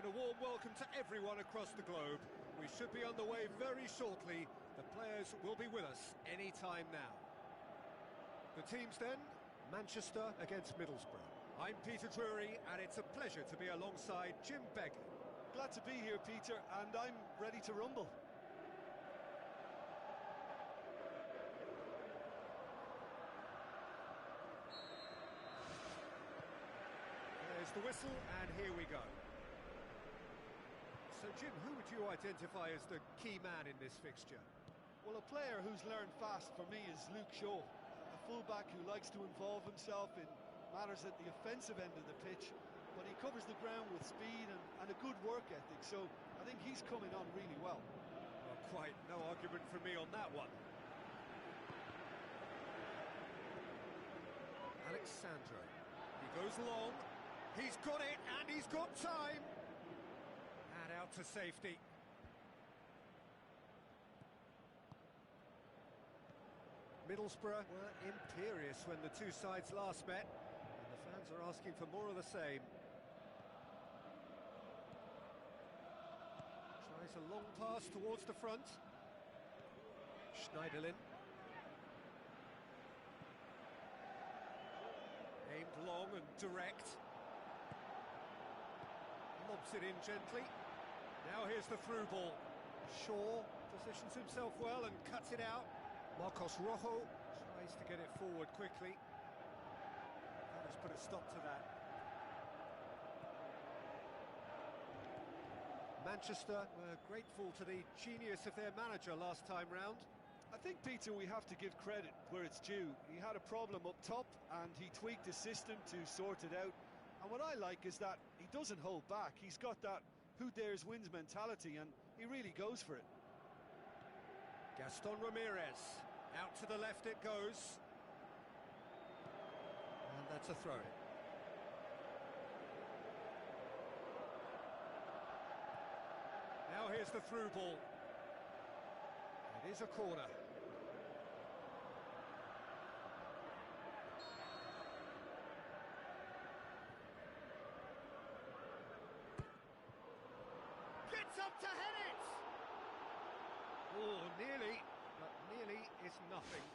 And a warm welcome to everyone across the globe. We should be on the way very shortly. The players will be with us any time now. The teams then, Manchester against Middlesbrough. I'm Peter Drury, and it's a pleasure to be alongside Jim Begley. Glad to be here, Peter, and I'm ready to rumble. There's the whistle, and here we go. So, Jim, who would you identify as the key man in this fixture? Well, a player who's learned fast for me is Luke Shaw, a fullback who likes to involve himself in matters at the offensive end of the pitch, but he covers the ground with speed and a good work ethic, so I think he's coming on really well. Well, quite no argument from me on that one. Alexandro, he goes long, he's got it, and he's got time! And out to safety. Middlesbrough were imperious when the two sides last met, and the fans are asking for more of the same. Tries a long pass towards the front. Schneiderlin. Aimed long and direct. Lobs it in gently. Now here's the through ball. Shaw positions himself well and cuts it out. Marcos Rojo tries to get it forward quickly. That has put a stop to that. Manchester were grateful to the genius of their manager last time round. I think, Peter, we have to give credit where it's due. He had a problem up top and he tweaked his system to sort it out. And what I like is that he doesn't hold back. He's got that who dares wins mentality, and he really goes for it. Gaston Ramirez, out to the left it goes. And that's a throw-in. Now here's the through ball. It is a corner. Gets up to head it! Oh, nearly, but nearly is nothing.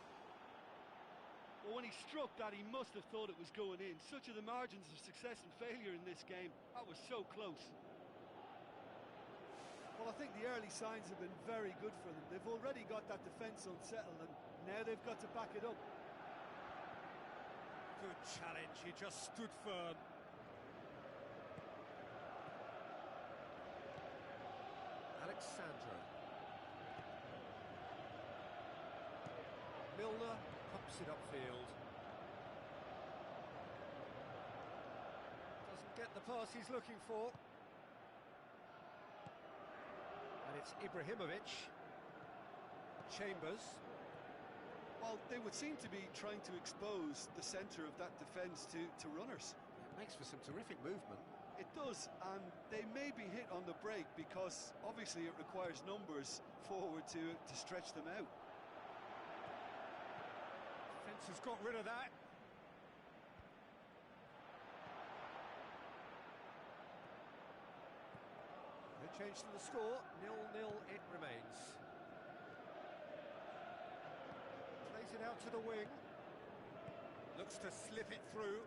Well, when he struck that, he must have thought it was going in. Such are the margins of success and failure in this game. That was so close. Well, I think the early signs have been very good for them. They've already got that defence unsettled, and now they've got to back it up. Good challenge, he just stood firm. Alexandro. Milner pumps it upfield. Doesn't get the pass he's looking for. And it's Ibrahimovic. Chambers. Well, they would seem to be trying to expose the centre of that defence to runners. It makes for some terrific movement. It does, and they may be hit on the break because obviously it requires numbers forward to stretch them out. Defence has got rid of that. No change to the score, 0-0 it remains. Plays it out to the wing. Looks to slip it through.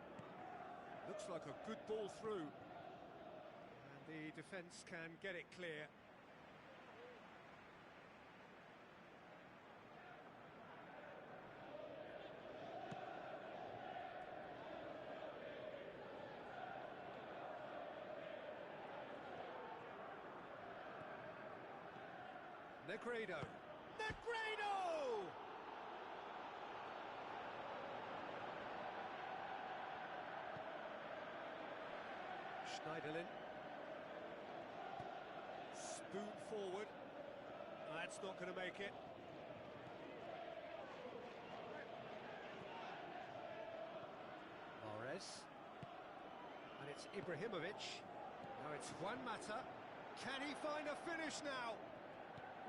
Looks like a good ball through. And the defence can get it clear. Negredo! Negredo! Schneiderlin. Spoon forward. That's not going to make it. Mahrez. And it's Ibrahimovic. Now it's Juan Mata. Can he find a finish now?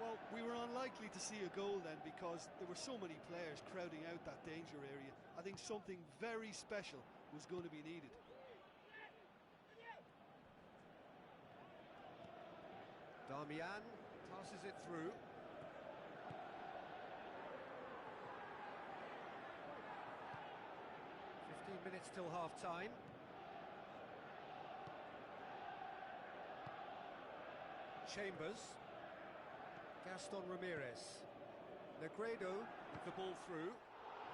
Well, we were unlikely to see a goal then because there were so many players crowding out that danger area. I think something very special was going to be needed. Darmian passes it through. 15 minutes till half-time. Chambers. Gaston Ramirez. Negredo with the ball through.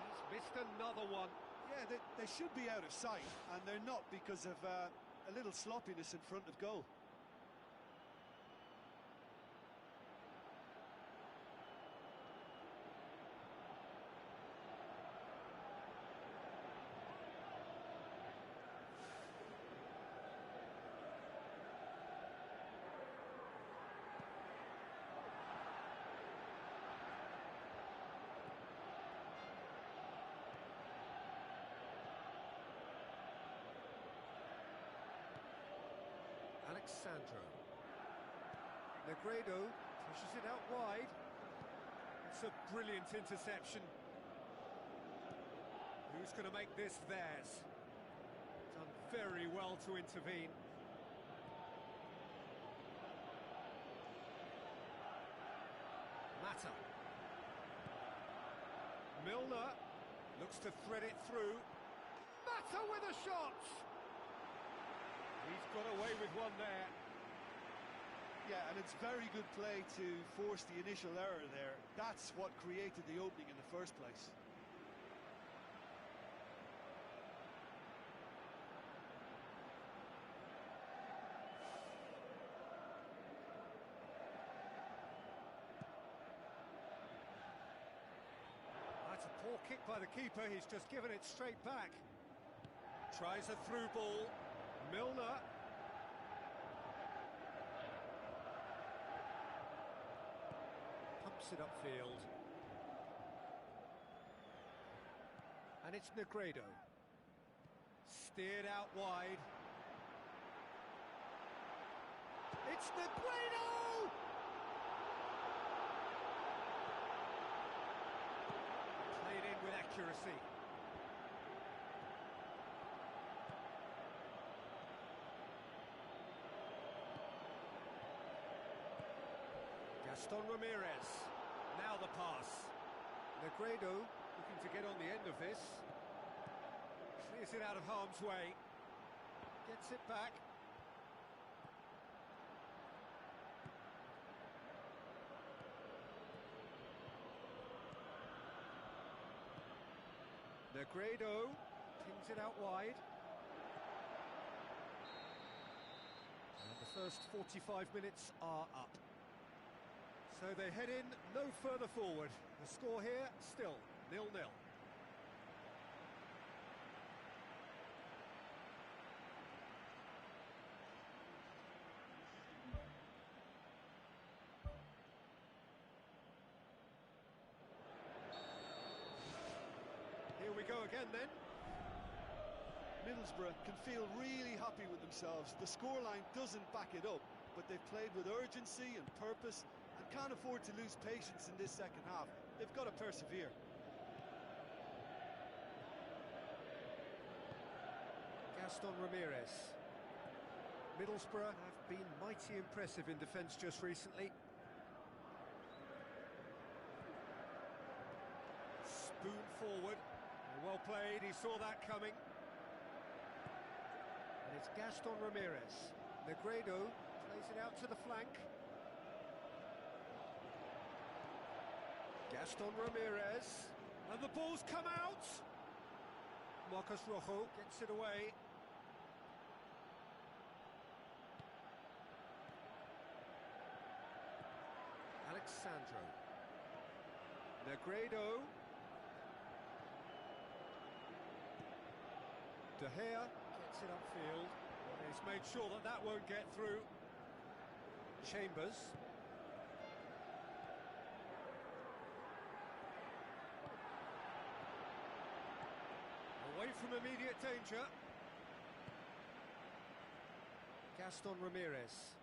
He's missed another one. Yeah, they should be out of sight, and they're not because of a little sloppiness in front of goal. Alexandro. Negredo pushes it out wide. It's a brilliant interception. Who's going to make this theirs? Done very well to intervene. Mata. Milner looks to thread it through. Mata with a shot! He's got away with one there. Yeah, and it's very good play to force the initial error there. That's what created the opening in the first place. That's a poor kick by the keeper. He's just given it straight back. Tries a through ball. Milner. Pumps it upfield. And it's Negredo. Steered out wide. It's Negredo! Played in with accuracy. Gaston Ramirez, now the pass. Negredo looking to get on the end of this. Clears it out of harm's way. Gets it back. Negredo pings it out wide. And the first 45 minutes are up. So they head in no further forward. The score here, still 0-0. Here we go again then. Middlesbrough can feel really happy with themselves. The scoreline doesn't back it up, but they've played with urgency and purpose, and can't afford to lose patience in this second half. They've got to persevere. Gaston Ramirez. Middlesbrough have been mighty impressive in defence just recently. Spoon forward. Well played, he saw that coming. And it's Gaston Ramirez. Negredo plays it out to the flank. Gaston Ramirez, and the ball's come out. Marcos Rojo gets it away. Alexandro. Negredo. De Gea gets it upfield. He's made sure that that won't get through. Chambers. Away from immediate danger. Gaston Ramirez.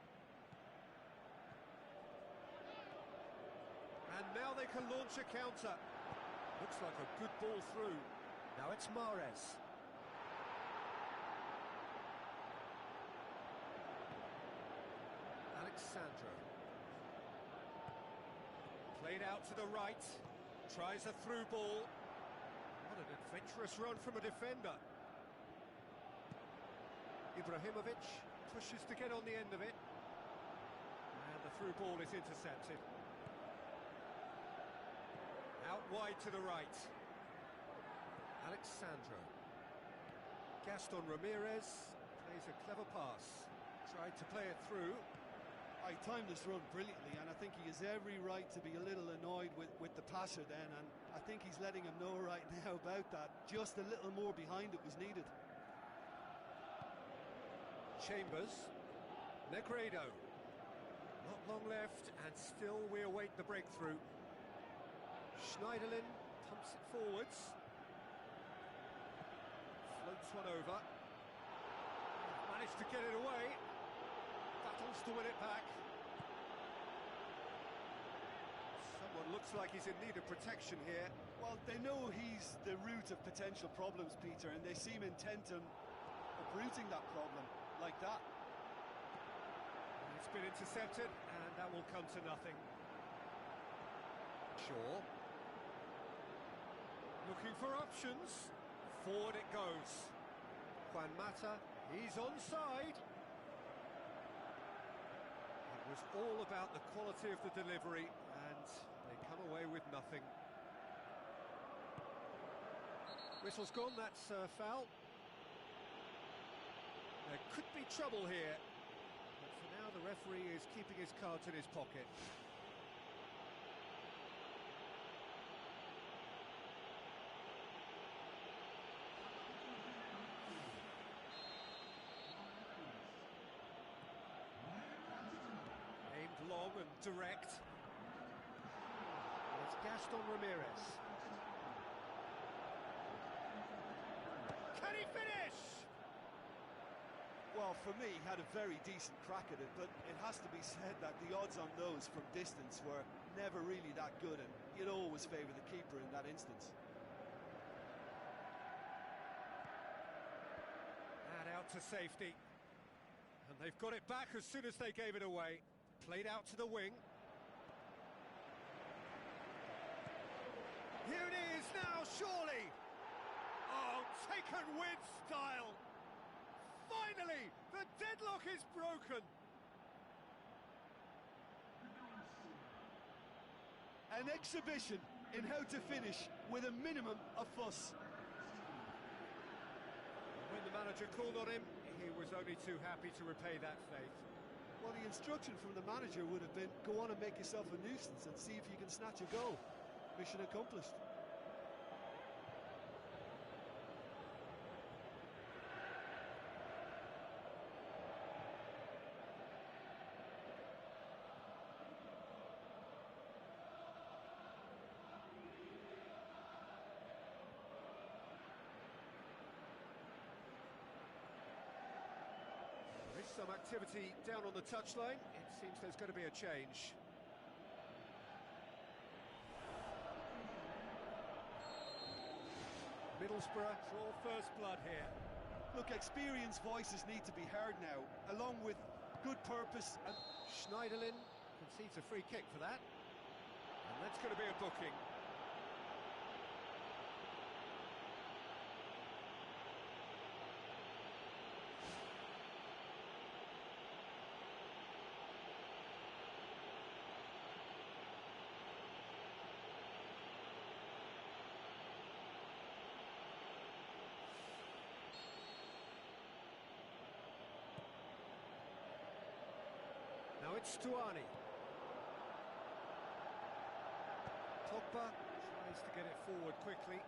And now they can launch a counter. Looks like a good ball through. Now it's Mahrez. Alexandro. Played out to the right. Tries a through ball. What an adventurous run from a defender. Ibrahimovic pushes to get on the end of it. And the through ball is intercepted. Out wide to the right. Alexandro. Gaston Ramirez plays a clever pass. Tried to play it through. I timed this run brilliantly, and I think he has every right to be a little annoyed with the passer then, and I think he's letting him know right now about that. Just a little more behind it was needed. Chambers. Negredo. Not long left, and still we await the breakthrough. Schneiderlin pumps it forwards. Floats one over. Managed to get it away. Battles to win it back. Someone looks like he's in need of protection here. Well, they know he's the root of potential problems, Peter, and they seem intent on uprooting that problem like that. It's been intercepted, and that will come to nothing. Shaw. Looking for options. Forward it goes. Juan Mata, he's onside. It was all about the quality of the delivery, and they come away with nothing. Whistle's gone, that's a foul. There could be trouble here, but for now the referee is keeping his cards in his pocket. Long and direct. And it's Gaston Ramirez. Can he finish? Well, for me, he had a very decent crack at it, but it has to be said that the odds on those from distance were never really that good, and you'd always favour the keeper in that instance. And out to safety. And they've got it back as soon as they gave it away. Played out to the wing. Here it is now, surely. Oh, taken with style. Finally, the deadlock is broken. An exhibition in how to finish with a minimum of fuss. When the manager called on him, he was only too happy to repay that faith. Well, the instruction from the manager would have been, go on and make yourself a nuisance and see if you can snatch a goal. Mission accomplished. Some activity down on the touchline. It seems there's going to be a change. Middlesbrough draw first blood here. Look, experienced voices need to be heard now, along with good purpose. And Schneiderlin concedes a free kick for that. And that's going to be a booking. Now it's Stuani. Pogba tries to get it forward quickly.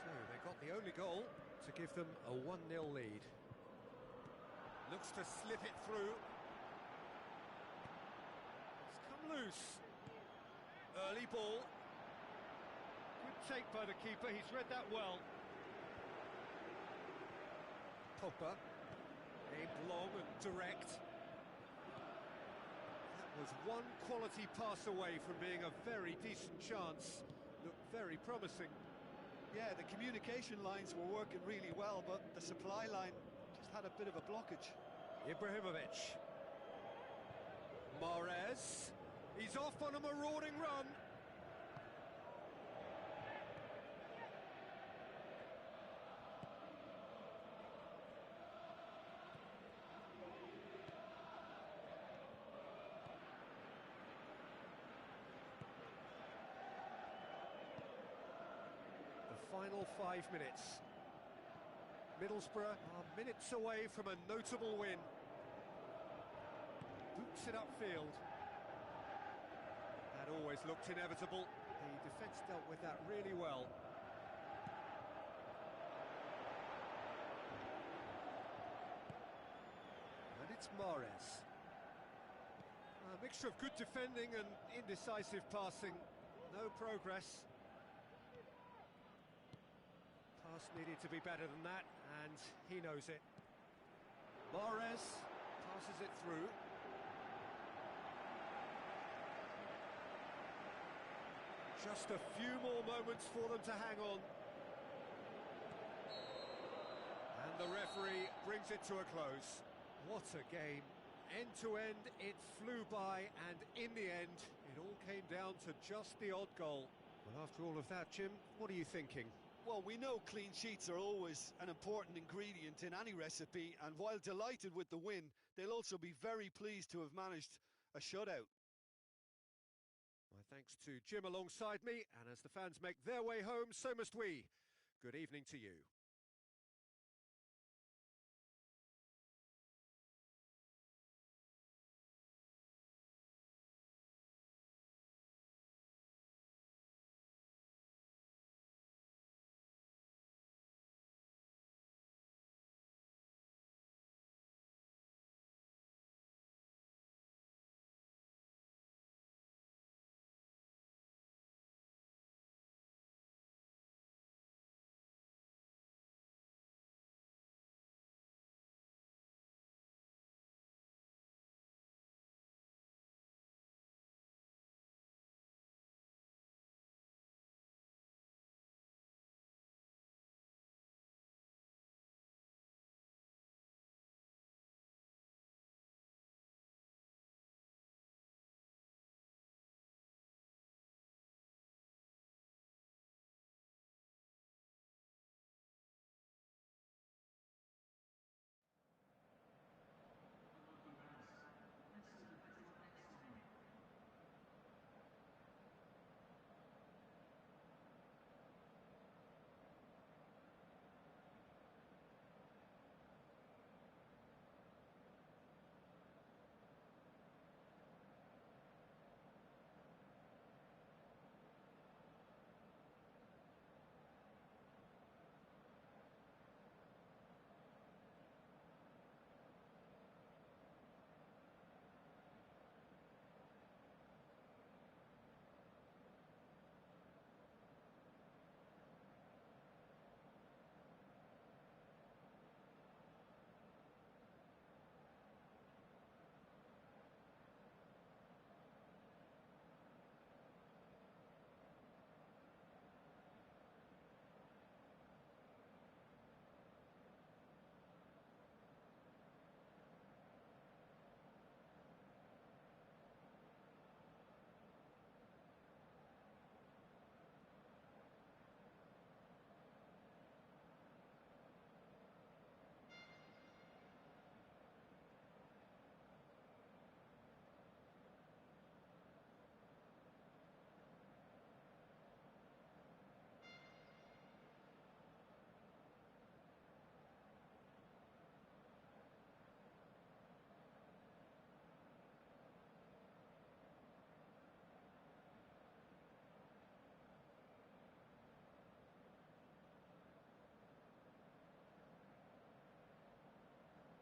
So they got the only goal to give them a 1-0 lead. Looks to slip it through. It's come loose. Early ball. Good take by the keeper, he's read that well. Pogba, aimed long and direct. That was one quality pass away from being a very decent chance. Looked very promising. yeah, the communication lines were working really well, but the supply line just had a bit of a blockage. Ibrahimovic. Mahrez. He's off on a marauding run. The final 5 minutes. Middlesbrough are minutes away from a notable win. Boots it upfield. That always looked inevitable. The defence dealt with that really well. And it's Mahrez. A mixture of good defending and indecisive passing. No progress. Pass needed to be better than that, and he knows it. Mahrez passes it through. Just a few more moments for them to hang on. And the referee brings it to a close. What a game. End to end, it flew by, and in the end, it all came down to just the odd goal. Well, after all of that, Jim, what are you thinking? Well, we know clean sheets are always an important ingredient in any recipe, and while delighted with the win, they'll also be very pleased to have managed a shutout. My thanks to Jim alongside me, and as the fans make their way home, so must we. Good evening to you.